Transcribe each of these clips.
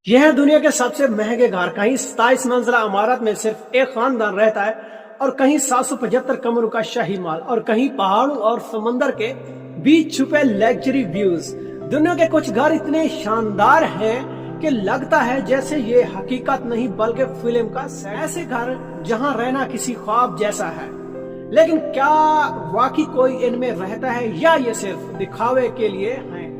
यह है दुनिया के सबसे महंगे घर। कहीं 27 मंजिला इमारत में सिर्फ एक खानदान रहता है और कहीं 775 कमरों का शाही माल और कहीं पहाड़ों और समंदर के बीच छुपे लग्जरी व्यूज। दुनिया के कुछ घर इतने शानदार हैं कि लगता है जैसे ये हकीकत नहीं बल्कि फिल्म का सेट। ऐसे घर जहां रहना किसी ख्वाब जैसा है, लेकिन क्या वाकई कोई इनमें रहता है या ये सिर्फ दिखावे के लिए हैं?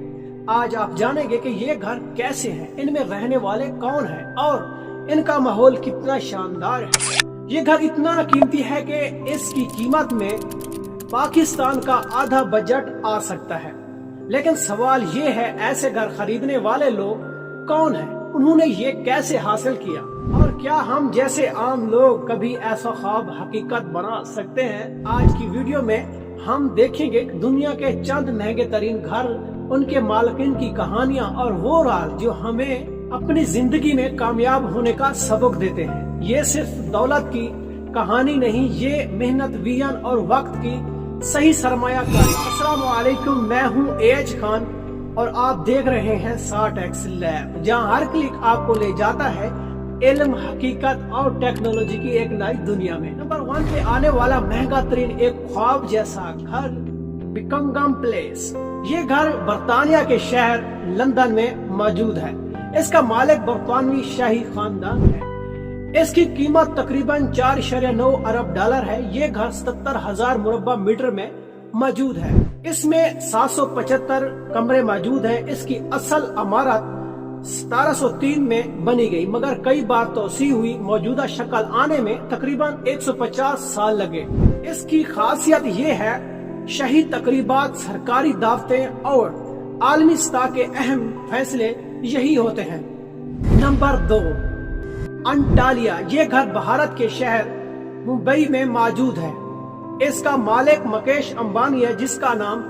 आज आप जानेंगे कि ये घर कैसे हैं, इनमें रहने वाले कौन हैं और इनका माहौल कितना शानदार है। ये घर इतना कीमती है कि इसकी कीमत में पाकिस्तान का आधा बजट आ सकता है। लेकिन सवाल ये है, ऐसे घर खरीदने वाले लोग कौन हैं? उन्होंने ये कैसे हासिल किया? और क्या हम जैसे आम लोग कभी ऐसा ख्वाब हकीकत बना सकते हैं? आज की वीडियो में हम देखेंगे दुनिया के चंद महंगे तरीन घर, उनके मालिकिन की कहानियां और वो राज जो हमें अपनी जिंदगी में कामयाब होने का सबक देते हैं। ये सिर्फ दौलत की कहानी नहीं, ये मेहनत, विजन और वक्त की सही सरमायाकारी। अस्सलाम वालेकुम, मैं हूँ एज खान और आप देख रहे हैं 60X लैब, जहाँ हर क्लिक आपको ले जाता है इल्म, हकीकत और टेक्नोलॉजी की एक नई दुनिया में। नंबर 1 पे आने वाला महंगा तरीन एक ख्वाब जैसा घर, बिकंगम प्लेस। ये घर बर्तानिया के शहर लंदन में मौजूद है। इसका मालिक बर्तानवी शाही खानदान है। इसकी कीमत तकरीबन 4.9 अरब डॉलर है। ये घर 70,000 मुरब्बा मीटर में मौजूद है। इसमें 775 कमरे मौजूद हैं। इसकी असल इमारत 1703 में बनी गई, मगर कई बार तोसी हुई। मौजूदा शक्ल आने में तकरीबन 150 साल लगे। इसकी खासियत ये है, शाही तकरीबात, सरकारी दावतें और आलमी सतह के अहम फैसले यही होते हैं। Number 2, Antalya. ये घर भारत के शहर मुंबई में मौजूद है। इसका मालिक मुकेश अंबानी है, जिसका नाम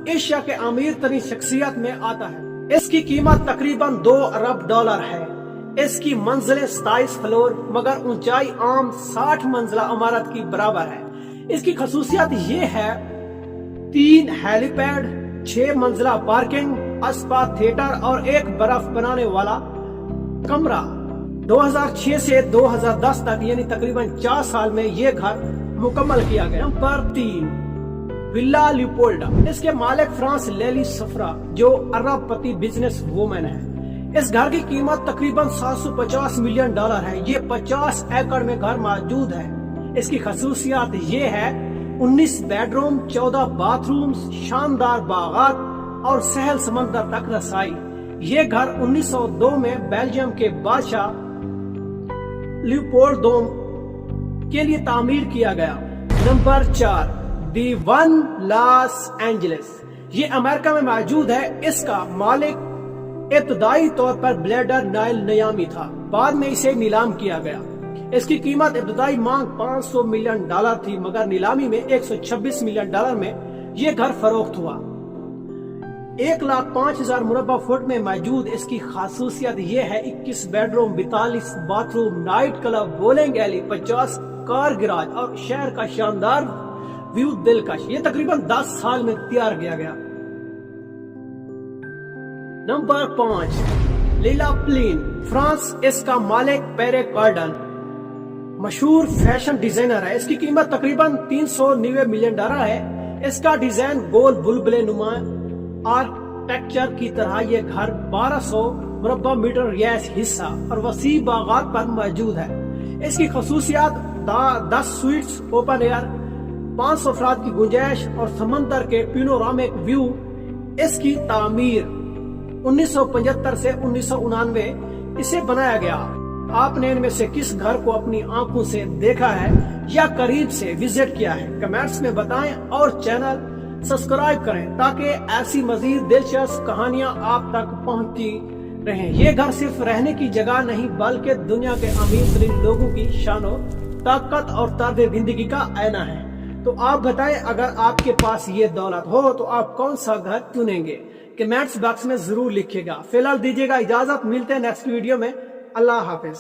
एशिया के अमीर तरीन शख्सियत में आता है। इसकी कीमत तकरीबन 2 अरब डॉलर है। इसकी मंजिलें 27 फ्लोर, मगर ऊंचाई आम 60 मंजिला इमारत की बराबर है। इसकी खसूसियत ये है, 3 हेलीपैड, 6 मंजिला पार्किंग, अस्पा थिएटर और एक बर्फ बनाने वाला कमरा। 2006 से 2010 तक यानी तकरीबन 4 साल में ये घर मुकम्मल किया गया। Number 3, Villa Leopolda. इसके मालिक फ्रांस लेली सफरा, जो अरबपति बिजनेस वुमन है। इस घर की कीमत तकरीबन 750 मिलियन डॉलर है। ये 50 एकड़ में घर मौजूद है। इसकी खसूसियात ये है, 19 बेडरूम, 14 बाथरूम, शानदार बागात और सहल समंदर तक रसाई। ये घर 1902 में बेल्जियम के बादशाह लियोपोल्ड के लिए तामीर किया गया। नंबर 4, दी वन लॉस एंजलिस। ये अमेरिका में मौजूद है। इसका मालिक इब्तदाई तौर पर ब्लेडर नाइल नयामी था, बाद में इसे नीलाम किया गया। इसकी कीमत इब्तदाई मांग 500 मिलियन डॉलर थी, मगर नीलामी में 126 मिलियन डॉलर में ये घर फरोख्त हुआ। 1,05,000 मुरब्बा फुट में मौजूद। इसकी खासूसियत ये है, 21 bedroom, 42 bathroom, night club, bowling alley, 50 car garage और शहर का शानदार व्यू दिलकश। ये तकरीबन 10 साल में तैयार किया गया। नंबर 5, लीला प्लीन, फ्रांस। इसका मालिक पेरे कार्डन मशहूर फैशन डिजाइनर है। इसकी कीमत तकरीबन 390 मिलियन डॉलर है। इसका डिजाइन गोल बुलबुले नुमा आर्किटेक्चर की तरह। ये घर 1200 मुरब्बा मीटर रिहायश हिस्सा और वसी बागात पर मौजूद है। इसकी खसूसियात 10 स्वीट्स, ओपन एयर, 500 अफराद की गुंजाइश और समंदर के पिनोरामिक व्यू। इसकी तामीर 1975 से 1999 इसे बनाया गया। आपने इनमें से किस घर को अपनी आंखों से देखा है या करीब से विजिट किया है? कमेंट्स में बताएं और चैनल सब्सक्राइब करें ताकि ऐसी मजीद दिलचस्प कहानियां आप तक पहुंचती रहें। ये घर सिर्फ रहने की जगह नहीं बल्कि दुनिया के अमीर तरीन लोगों की शानो ताकत और तर्ज जिंदगी का आईना है। तो आप बताएं, अगर आपके पास ये दौलत हो तो आप कौन सा घर चुनेंगे? कमेंट्स बॉक्स में जरूर लिखिएगा। फिलहाल दीजिएगा इजाजत, मिलते हैं नेक्स्ट वीडियो में। अल्लाह हाफिज।